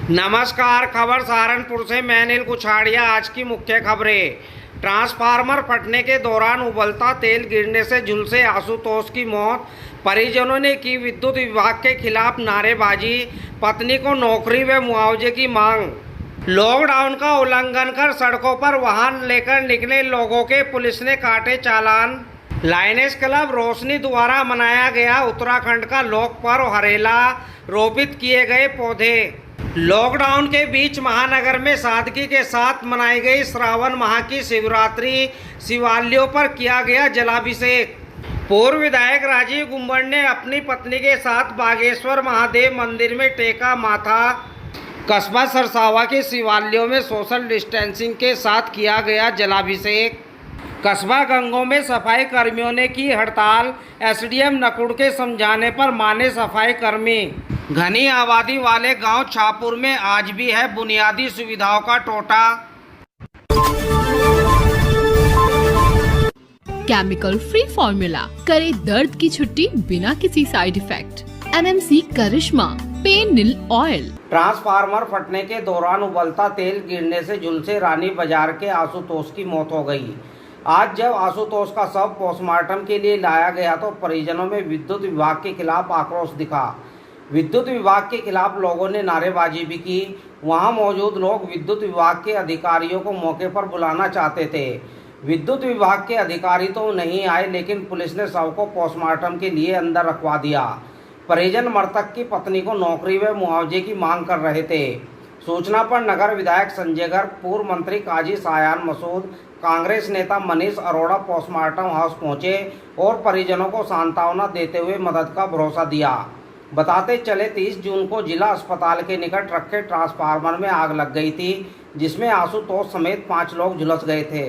नमस्कार, खबर सहारनपुर से मैं अनिल कुछाड़िया। आज की मुख्य खबरें। ट्रांसफार्मर फटने के दौरान उबलता तेल गिरने से झुलसे आशुतोष की मौत। परिजनों ने की विद्युत विभाग के खिलाफ नारेबाजी। पत्नी को नौकरी व मुआवजे की मांग। लॉकडाउन का उल्लंघन कर सड़कों पर वाहन लेकर निकले लोगों के पुलिस ने काटे चालान। लायनेस क्लब रोशनी द्वारा मनाया गया उत्तराखंड का लोक पर्व हरेला। रोपित किए गए पौधे। लॉकडाउन के बीच महानगर में सादगी के साथ मनाई गई श्रावण माह की शिवरात्रि। शिवालयों पर किया गया जलाभिषेक। पूर्व विधायक राजीव गुंबर ने अपनी पत्नी के साथ बागेश्वर महादेव मंदिर में टेका माथा। कस्बा सरसावा के शिवालयों में सोशल डिस्टेंसिंग के साथ किया गया जलाभिषेक। कस्बा गंगों में सफाई कर्मियों ने की हड़ताल। एसडीएम नकुड़ के समझाने पर माने सफाई कर्मी। घनी आबादी वाले गांव छापुर में आज भी है बुनियादी सुविधाओं का टोटा। केमिकल फ्री फॉर्मूला करे दर्द की छुट्टी बिना किसी साइड इफेक्ट। एमएमसी करिश्मा पेन नील ऑयल। ट्रांसफार्मर फटने के दौरान उबलता तेल गिरने से झुलसे रानी बाजार के आशुतोष की मौत हो गई। आज जब आशुतोष का शव पोस्टमार्टम के लिए लाया गया तो परिजनों में विद्युत विभाग के खिलाफ आक्रोश दिखा। विद्युत विभाग के खिलाफ लोगों ने नारेबाजी भी की। वहां मौजूद लोग विद्युत विभाग के अधिकारियों को मौके पर बुलाना चाहते थे। विद्युत विभाग के अधिकारी तो नहीं आए, लेकिन पुलिस ने शव को पोस्टमार्टम के लिए अंदर रखवा दिया। परिजन मृतक की पत्नी को नौकरी व मुआवजे की मांग कर रहे थे। सूचना पर नगर विधायक संजय गर्ग, पूर्व मंत्री काजी सायान मसूद, कांग्रेस नेता मनीष अरोड़ा पोस्टमार्टम हाउस पहुंचे और परिजनों को सांत्वना देते हुए मदद का भरोसा दिया। बताते चले 30 जून को जिला अस्पताल के निकट रखे ट्रांसफार्मर में आग लग गई थी, जिसमें आशुतोष समेत 5 लोग झुलस गए थे।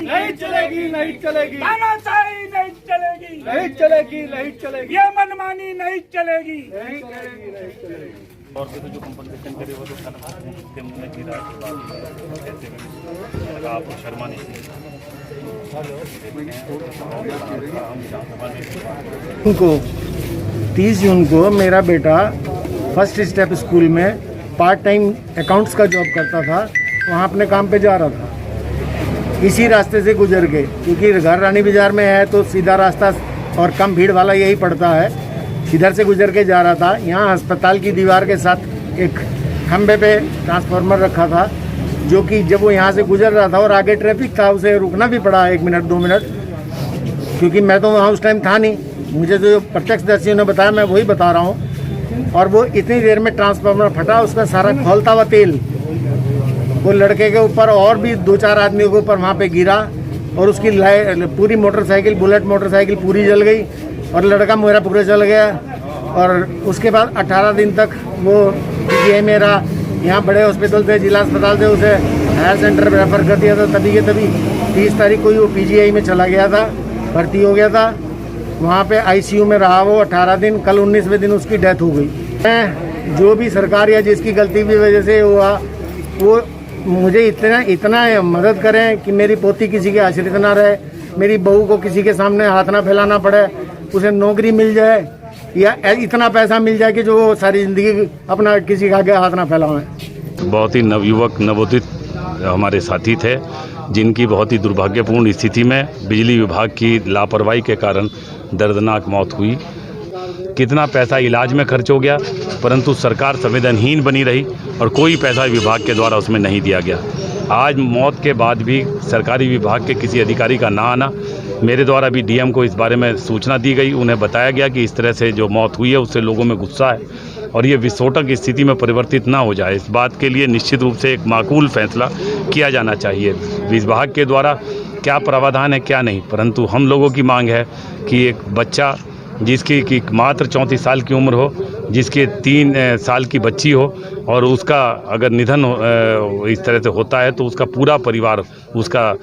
नहीं चलेगी, नहीं चलेगी, तानाशाही नहीं चलेगी, नहीं चलेगी, नहीं चलेगी, ये मनमानी नहीं चलेगी, नहीं चलेगी, नहीं चलेगी। और भी तो जो कंपनसेशन करे वो तो मुझे गिरा के बाद आप शर्मा नहीं उनको 30 जून को मेरा बेटा फर्स्ट स्टेप स्कूल में पार्ट टाइम अकाउंट्स का जॉब करता था। वहाँ अपने काम पे जा रहा था, इसी रास्ते से गुजर के, क्योंकि घर रानी बाजार में है तो सीधा रास्ता और कम भीड़ वाला यही पड़ता है। इधर से गुजर के जा रहा था। यहाँ अस्पताल की दीवार के साथ एक खंबे पे ट्रांसफार्मर रखा था, जो कि जब वो यहाँ से गुजर रहा था और आगे ट्रैफिक था, उसे रुकना भी पड़ा 1 मिनट 2 मिनट, क्योंकि मैं तो वहाँ उस टाइम था नहीं। मुझे जो प्रत्यक्षदर्शियों ने बताया मैं वही बता रहा हूँ। और वो इतनी देर में ट्रांसफार्मर फटा, उसका सारा खौलता हुआ तेल वो लड़के के ऊपर और भी 2-4 आदमियों के ऊपर वहाँ पे गिरा और उसकी पूरी मोटरसाइकिल, बुलेट मोटरसाइकिल पूरी जल गई और लड़का मेरा पूरा जल गया। और उसके बाद 18 दिन तक वो पीजीआई मेरा यहाँ बड़े हॉस्पिटल थे, जिला अस्पताल थे, उसे हायर सेंटर में रेफर कर दिया था। तभी के तभी 30 तारीख को ही वो पीजीआई में चला गया था, भर्ती हो गया था। वहाँ पे आईसीयू में रहा वो 18 दिन। कल 19वें दिन उसकी डेथ हो गई। मैं जो भी सरकार या जिसकी गलती की वजह से हुआ, वो मुझे इतना मदद करें कि मेरी पोती किसी के आश्रित ना रहे, मेरी बहू को किसी के सामने हाथ ना फैलाना पड़े, उसे नौकरी मिल जाए या इतना पैसा मिल जाए कि जो वो सारी ज़िंदगी अपना किसी के आगे हाथ ना फैलाएं। बहुत ही नवयुवक नवोदित हमारे साथी थे, जिनकी बहुत ही दुर्भाग्यपूर्ण स्थिति में बिजली विभाग की लापरवाही के कारण दर्दनाक मौत हुई। कितना पैसा इलाज में खर्च हो गया, परंतु सरकार संवेदनहीन बनी रही और कोई पैसा विभाग के द्वारा उसमें नहीं दिया गया। आज मौत के बाद भी सरकारी विभाग के किसी अधिकारी का ना आना, मेरे द्वारा भी डीएम को इस बारे में सूचना दी गई। उन्हें बताया गया कि इस तरह से जो मौत हुई है उससे लोगों में गुस्सा है और ये विस्फोटक स्थिति में परिवर्तित ना हो जाए, इस बात के लिए निश्चित रूप से एक माकूल फैसला किया जाना चाहिए। विभाग के द्वारा क्या प्रावधान है क्या नहीं, परंतु हम लोगों की मांग है कि एक बच्चा जिसकी मात्र 34 साल की उम्र हो, जिसके 3 साल की बच्ची हो और उसका अगर निधन इस तरह से होता है तो उसका पूरा परिवार, उसका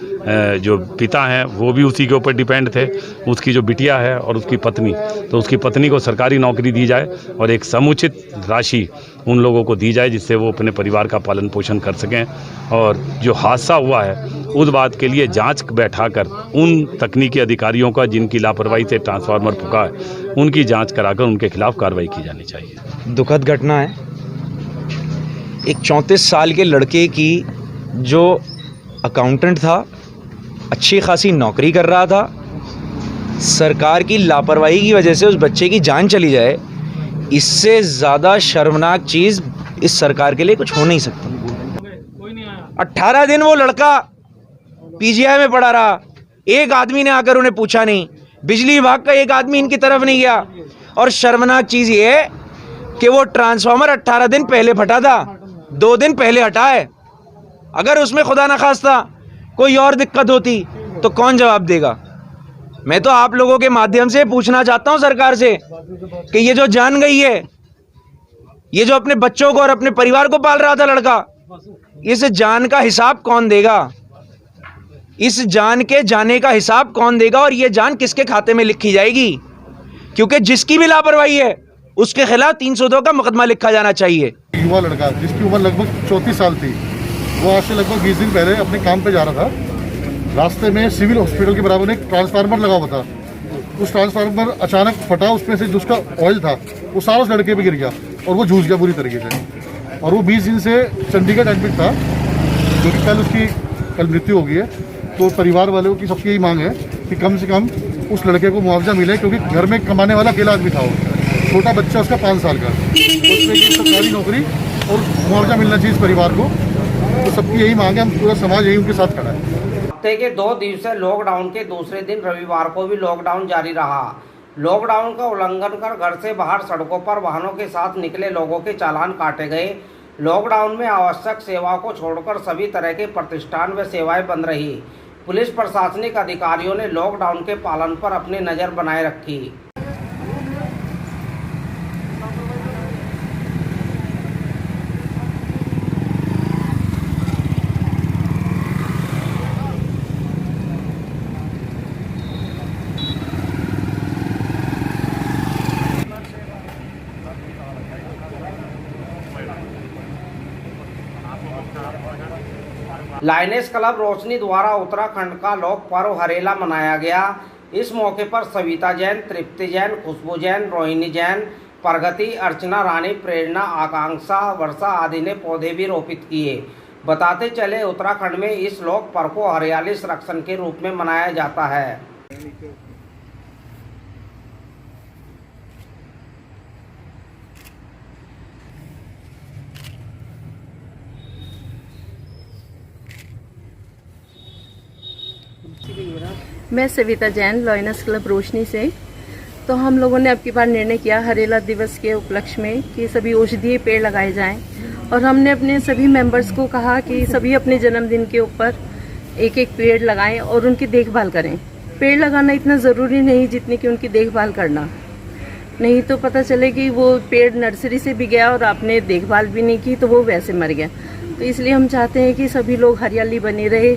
जो पिता हैं वो भी उसी के ऊपर डिपेंड थे, उसकी जो बिटिया है और उसकी पत्नी, तो उसकी पत्नी को सरकारी नौकरी दी जाए और एक समुचित राशि उन लोगों को दी जाए जिससे वो अपने परिवार का पालन पोषण कर सकें। और जो हादसा हुआ है उस बात के लिए जांच बैठाकर उन तकनीकी अधिकारियों का जिनकी लापरवाही से ट्रांसफार्मर फूका है उनकी जांच कराकर उनके खिलाफ कार्रवाई की जानी चाहिए। दुखद घटना है। एक 34 साल के लड़के की जो अकाउंटेंट था, अच्छी खासी नौकरी कर रहा था, सरकार की लापरवाही की वजह से उस बच्चे की जान चली जाए, इससे ज़्यादा शर्मनाक चीज़ इस सरकार के लिए कुछ हो नहीं सकती। 18 दिन वो लड़का पीजीआई में पड़ा रहा, एक आदमी ने आकर उन्हें पूछा नहीं, बिजली विभाग का एक आदमी इनकी तरफ नहीं गया। और शर्मनाक चीज़ ये है कि वो ट्रांसफार्मर 18 दिन पहले फटा था, 2 दिन पहले हटा है। अगर उसमें खुदा न खास्ता कोई और दिक्कत होती तो कौन जवाब देगा? मैं तो आप लोगों के माध्यम से पूछना चाहता हूं सरकार से कि ये जो जान गई है, ये जो अपने बच्चों को और अपने परिवार को पाल रहा था लड़का, इस जान का हिसाब कौन देगा? इस जान के जाने का हिसाब कौन देगा? और ये जान किसके खाते में लिखी जाएगी? क्योंकि जिसकी भी लापरवाही है उसके खिलाफ 302 का मुकदमा लिखा जाना चाहिए। युवा लड़का जिसकी उम्र लगभग 34 साल थी, वो आज से लगभग 20 दिन पहले अपने काम पे जा रहा था। रास्ते में सिविल हॉस्पिटल के बराबर एक ट्रांसफार्मर लगा हुआ था। उस ट्रांसफार्मर अचानक फटा, उसमें से जिसका ऑयल था वो सारा उस लड़के पे गिर गया और वो झूझ गया बुरी तरीके से। और वो 20 दिन से चंडीगढ़ एडमिट था, क्योंकि कल मृत्यु हो गई है। तो परिवार वालों की सबकी यही मांग है कि कम से कम उस लड़के को मुआवजा मिले, क्योंकि घर में कमाने वाला अकेला आदमी था। वो छोटा बच्चा उसका 5 साल का, तो उसमें की सरकारी नौकरी और मुआवजा मिलना चाहिए इस परिवार को। तो सबकी यही मांग है, हम पूरा समाज यही उनके साथ खड़ा है। हफ्ते के 2 दिवसीय लॉकडाउन के दूसरे दिन रविवार को भी लॉकडाउन जारी रहा। लॉकडाउन का उल्लंघन कर घर से बाहर सड़कों पर वाहनों के साथ निकले लोगों के चालान काटे गए। लॉकडाउन में आवश्यक सेवाओं को छोड़कर सभी तरह के प्रतिष्ठान व सेवाएं बंद रही। पुलिस प्रशासनिक अधिकारियों ने लॉकडाउन के पालन पर अपनी नज़र बनाए रखी। लायनेस क्लब रोशनी द्वारा उत्तराखंड का लोक पर्व हरेला मनाया गया। इस मौके पर सविता जैन, तृप्ति जैन, खुशबू जैन, रोहिणी जैन, प्रगति, अर्चना रानी, प्रेरणा, आकांक्षा, वर्षा आदि ने पौधे भी रोपित किए। बताते चले उत्तराखंड में इस लोक पर्व को हरियाली संरक्षण के रूप में मनाया जाता है। मैं सविता जैन, लायनेस क्लब रोशनी से। तो हम लोगों ने अब की बार निर्णय किया हरेला दिवस के उपलक्ष्य में कि सभी औषधीय पेड़ लगाए जाएं, और हमने अपने सभी मेंबर्स को कहा कि सभी अपने जन्मदिन के ऊपर एक एक पेड़ लगाएं और उनकी देखभाल करें। पेड़ लगाना इतना ज़रूरी नहीं जितनी कि उनकी देखभाल करना, नहीं तो पता चले कि वो पेड़ नर्सरी से भी गया और आपने देखभाल भी नहीं की तो वो वैसे मर गया। तो इसलिए हम चाहते हैं कि सभी लोग हरियाली बनी रहे।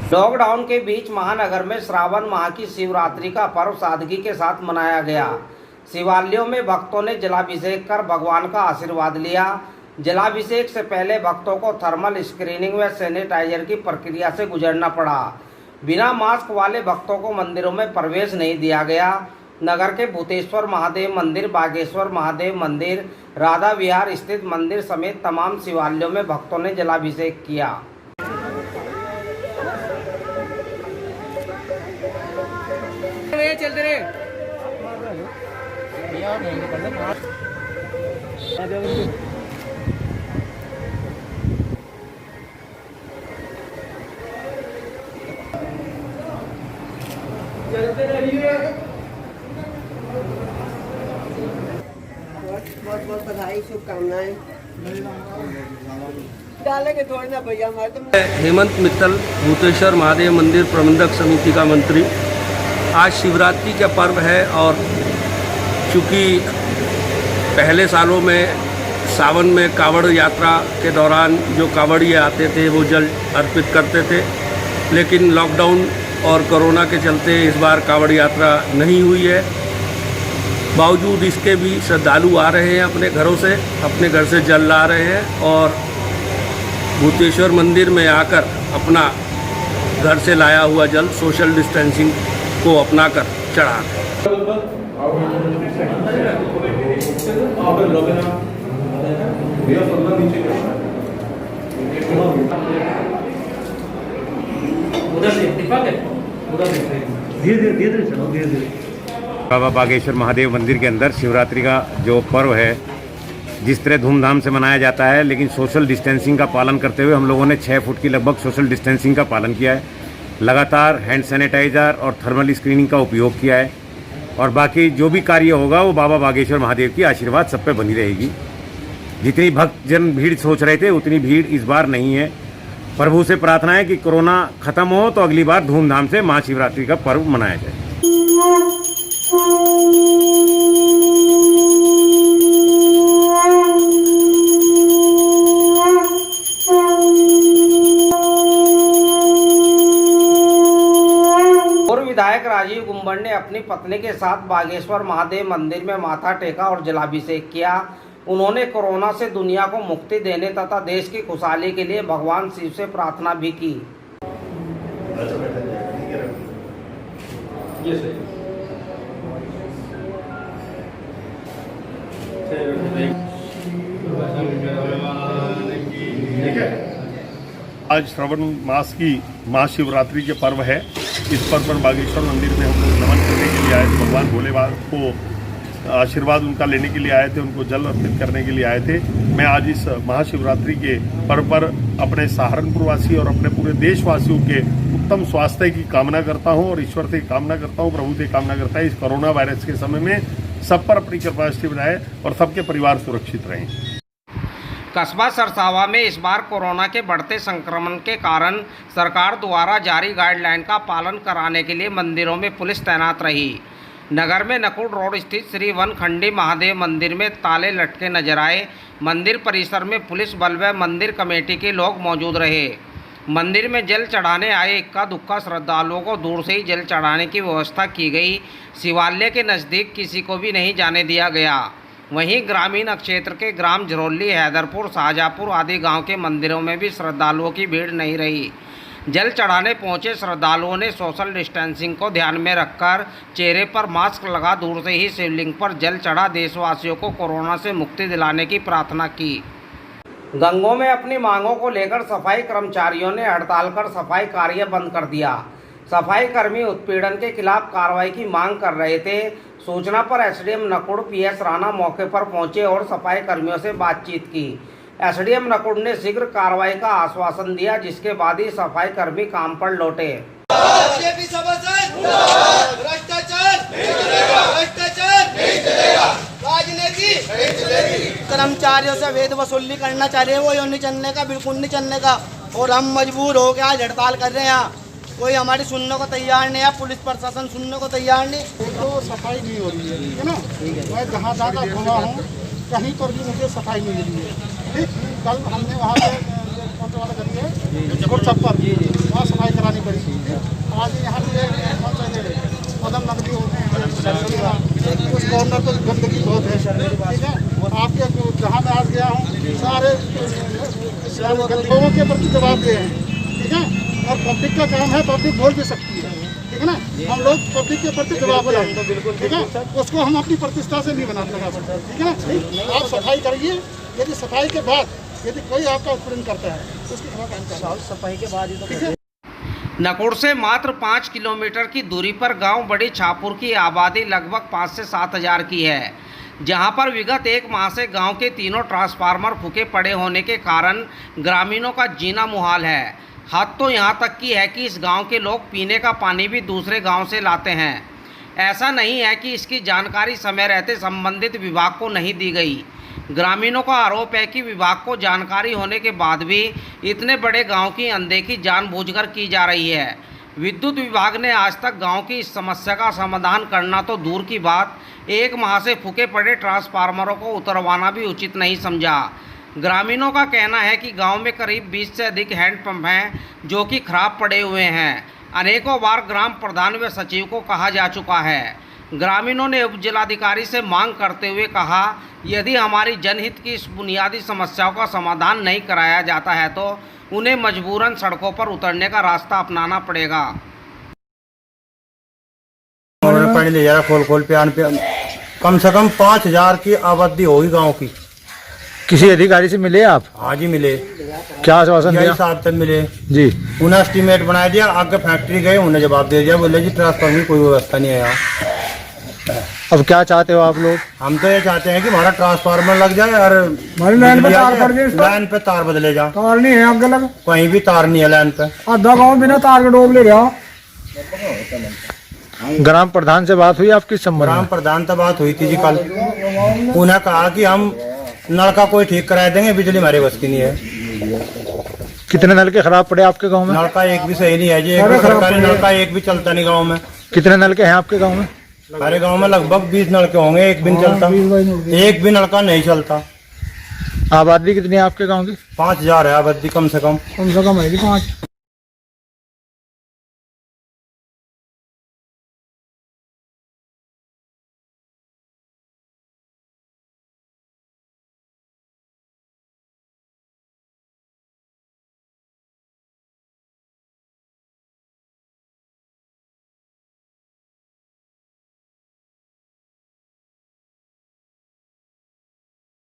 लॉकडाउन के बीच महानगर में श्रावण माह की शिवरात्रि का पर्व सादगी के साथ मनाया गया। शिवालयों में भक्तों ने जलाभिषेक कर भगवान का आशीर्वाद लिया। जलाभिषेक से पहले भक्तों को थर्मल स्क्रीनिंग व सैनिटाइजर की प्रक्रिया से गुजरना पड़ा। बिना मास्क वाले भक्तों को मंदिरों में प्रवेश नहीं दिया गया। नगर के भूतेश्वर महादेव मंदिर, बागेश्वर महादेव मंदिर, राधा विहार स्थित मंदिर समेत तमाम शिवालयों में भक्तों ने जलाभिषेक किया। बहुत बहुत बधाई, शुभकामनाएं डालेंगे थोड़ी ना भैया हमारे। तो हेमंत मित्तल, भूतेश्वर महादेव मंदिर प्रबंधक समिति का मंत्री। आज शिवरात्रि का पर्व है और चूँकि पहले सालों में सावन में कावड़ यात्रा के दौरान जो कावड़िए आते थे वो जल अर्पित करते थे, लेकिन लॉकडाउन और कोरोना के चलते इस बार कावड़ यात्रा नहीं हुई है। बावजूद इसके भी श्रद्धालु आ रहे हैं अपने घरों से, अपने घर से जल ला रहे हैं और भूतेश्वर मंदिर में आकर अपना घर से लाया हुआ जल सोशल डिस्टेंसिंग को अपनाकर चढ़ा है। बाबा बागेश्वर महादेव मंदिर के अंदर शिवरात्रि का जो पर्व है जिस तरह धूमधाम से मनाया जाता है, लेकिन सोशल डिस्टेंसिंग का पालन करते हुए हम लोगों ने 6 फुट की लगभग सोशल डिस्टेंसिंग का पालन किया है। लगातार हैंड सैनिटाइज़र और थर्मल स्क्रीनिंग का उपयोग किया है और बाकी जो भी कार्य होगा वो बाबा बागेश्वर महादेव की आशीर्वाद सब पे बनी रहेगी। जितनी भक्तजन भीड़ सोच रहे थे उतनी भीड़ इस बार नहीं है। प्रभु से प्रार्थना है कि कोरोना खत्म हो तो अगली बार धूमधाम से महाशिवरात्रि का पर्व मनाया जाए। पूर्व विधायक राजीव गुम्बड़ ने अपनी पत्नी के साथ बागेश्वर महादेव मंदिर में माथा टेका और जलाभिषेक किया। उन्होंने कोरोना से दुनिया को मुक्ति देने तथा देश की खुशहाली के लिए भगवान शिव से प्रार्थना भी की। आज श्रावण मास की महाशिवरात्रि के पर्व है। इस पर्व पर बागेश्वर मंदिर में हम लोग नमन करने के लिए आए थे। भगवान भोलेबाबा को आशीर्वाद उनका लेने के लिए आए थे, उनको जल अर्पित करने के लिए आए थे। मैं आज इस महाशिवरात्रि के पर्व पर अपने सहारनपुर वासी और अपने पूरे देशवासियों के उत्तम स्वास्थ्य की कामना करता हूं और ईश्वर से कामना करता हूं, प्रभु से कामना करता है इस कोरोना वायरस के समय में सब पर अपनी कृपा दृष्टि बनाए और सबके परिवार सुरक्षित रहें। कस्बा सरसावा में इस बार कोरोना के बढ़ते संक्रमण के कारण सरकार द्वारा जारी गाइडलाइन का पालन कराने के लिए मंदिरों में पुलिस तैनात रही। नगर में नकुड़ रोड स्थित श्री वनखंडी महादेव मंदिर में ताले लटके नजर आए। मंदिर परिसर में पुलिस बल व मंदिर कमेटी के लोग मौजूद रहे। मंदिर में जल चढ़ाने आए इक्का दुक्का श्रद्धालुओं को दूर से ही जल चढ़ाने की व्यवस्था की गई। शिवालय के नज़दीक किसी को भी नहीं जाने दिया गया। वहीं ग्रामीण क्षेत्र के ग्राम झरोली, हैदरपुर, शाहजहाँपुर आदि गांव के मंदिरों में भी श्रद्धालुओं की भीड़ नहीं रही। जल चढ़ाने पहुंचे श्रद्धालुओं ने सोशल डिस्टेंसिंग को ध्यान में रखकर चेहरे पर मास्क लगा दूर से ही शिवलिंग पर जल चढ़ा देशवासियों को कोरोना से मुक्ति दिलाने की प्रार्थना की। गंगों में अपनी मांगों को लेकर सफाई कर्मचारियों ने हड़ताल कर सफाई कार्य बंद कर दिया। सफाई कर्मी उत्पीड़न के खिलाफ कार्रवाई की मांग कर रहे थे। सूचना पर एसडीएम नकुड़ पीएस राणा मौके पर पहुंचे और सफाई कर्मियों से बातचीत की। एसडीएम नकुड़ ने शीघ्र कार्रवाई का आश्वासन दिया, जिसके बाद ही सफाई कर्मी काम पर लौटे। कर्मचारियों से वेद वसूली करना चाह रहे हैं, वो नहीं चलने का, बिल्कुल नहीं चलने का। और हम मजबूर हो गए आज हड़ताल कर रहे हैं। कोई हमारी सुनने को तैयार नहीं है, पुलिस प्रशासन सुनने को तैयार नहीं। तो सफाई नहीं हो रही है ना। मैं जहाँ जहाँ घुमा हूँ कहीं पर भी मुझे सफाई नहीं मिली है। ठीक, कल हमने वहाँ पे छप्पर वहाँ सफाई करानी पड़ी। आज यहाँ पे कदम नकदी होते हैं, उस कॉर्नर पर गंदगी बहुत है। ठीक है, आपके जहाँ मैं आज गया हूँ सारे लोगों के प्रति जवाब दे हैं। ठीक है, और पब्लिक का काम है, पब्लिक बोल भी सकती है। ठीक है ना, हम लोग पब्लिक के प्रति जवाब दें। ठीक है, उसको हम अपनी प्रतिष्ठा से नहीं बना सकते। ठीक है ना, आप सफाई करिए। यदि सफाई के बाद यदि कोई आपका उत्पीड़न करता है तो उसके खिलाफ काम करना सफाई के बाद ही तो। ठीक है, नकुड़ से मात्र 5 किलोमीटर की दूरी पर गांव बड़ी छापुर की आबादी लगभग 5 से 7 हज़ार की है, जहां पर विगत 1 माह से गांव के तीनों ट्रांसफार्मर फूके पड़े होने के कारण ग्रामीणों का जीना मुहाल है। हद तो यहां तक की है कि इस गांव के लोग पीने का पानी भी दूसरे गांव से लाते हैं। ऐसा नहीं है कि इसकी जानकारी समय रहते संबंधित विभाग को नहीं दी गई। ग्रामीणों का आरोप है कि विभाग को जानकारी होने के बाद भी इतने बड़े गांव की अनदेखी जानबूझकर की जा रही है। विद्युत विभाग ने आज तक गांव की इस समस्या का समाधान करना तो दूर की बात, 1 माह से फूके पड़े ट्रांसफार्मरों को उतरवाना भी उचित नहीं समझा। ग्रामीणों का कहना है कि गांव में करीब 20 से अधिक हैंडपंप हैं जो कि खराब पड़े हुए हैं। अनेकों बार ग्राम प्रधान व सचिव को कहा जा चुका है, ग्रामीणों ने उप जिलाधिकारी से मांग करते हुए कहा, यदि हमारी जनहित की इस बुनियादी समस्याओं का समाधान नहीं कराया जाता है तो उन्हें मजबूरन सड़कों पर उतरने का रास्ता अपनाना पड़ेगा। उन्होंने पानी ले जा रहा खोल पे कम से कम 5000 की आबादी होगी गांव की। किसी अधिकारी से मिले आप? आज ही मिले। क्या आश्वासन दिया? साहब तक मिले जी। उन्हें एस्टीमेट बना दिया, आगे फैक्ट्री गए, उन्हें जवाब दे दिया, बोले जी ट्रांसफार्मर की कोई व्यवस्था नहीं है यहाँ। अब क्या चाहते हो आप लोग? हम तो ये चाहते हैं कि हमारा ट्रांसफार्मर लग जाए और हमारी लाइन पे तार पड़ जाए, लाइन पे तार बदले जा। तार नहीं है आगे लग, कहीं भी तार नहीं है लाइन पे। आधा गाँव बिना तार के डोब ले रहा। ग्राम प्रधान से बात हुई आपकी संबंध ग्राम में? प्रधान से बात हुई थी जी कल। उन्हें कहा कि हम नलका कोई ठीक करा देंगे, बिजली हमारे बस की नहीं है। कितने नलके खराब पड़े आपके गांव में? नलका एक भी सही नहीं है जी, एक भी सरकारी नलका एक भी चलता नहीं गाँव में। कितने नलके हैं आपके गांव में? हमारे गांव में लगभग 20 नलके होंगे, एक भी नहीं चलता, एक भी नलका नहीं चलता। आबादी कितनी है आपके गांव की? 5000 है आबादी कम से कम है 5।